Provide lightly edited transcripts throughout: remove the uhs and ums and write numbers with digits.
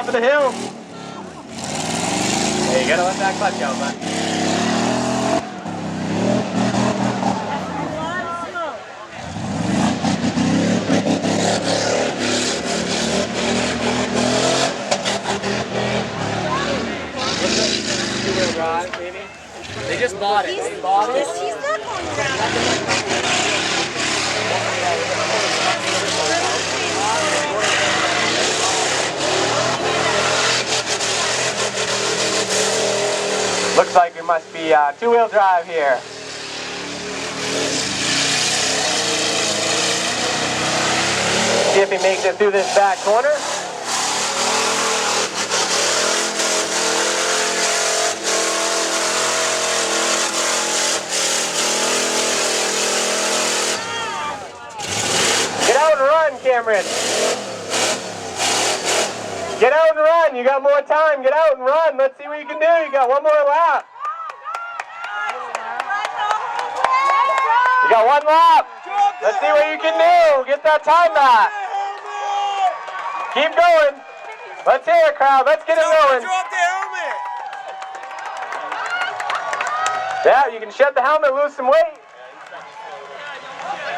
of the hill. Hey, you gotta let that clutch out, bud. Two-wheel drive, maybe? They just bought it. They bought it. He's not going around. Looks like it must be two-wheel drive here. See if he makes it through this back corner. Get out and run, Cammeron. Get out and run. You got more time. Get out and run. Let's see what you can do. You got one more lap. You got one lap. Let's see what you can do. Get that time back. Keep going. Let's hear it, crowd. Let's get it going. Drop the helmet. Yeah, you can shed the helmet, lose some weight.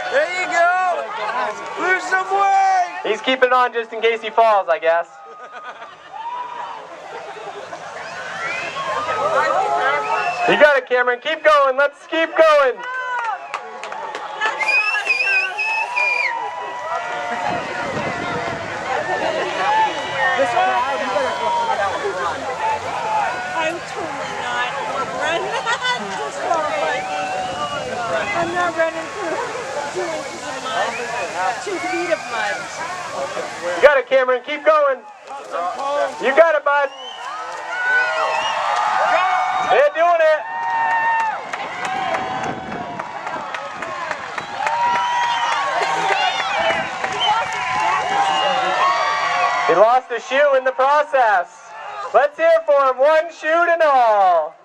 There you go. Lose some weight. He's keeping it on just in case he falls, I guess. You got it, Cammeron. Keep going. Let's keep going. I'm totally not run that. I'm not running through 2 inches of mud, 2 feet of mud. You got it, Cammeron. Keep going. You got it, bud. They're doing it. He lost a shoe in the process. Let's hear it for him. One shoe and all.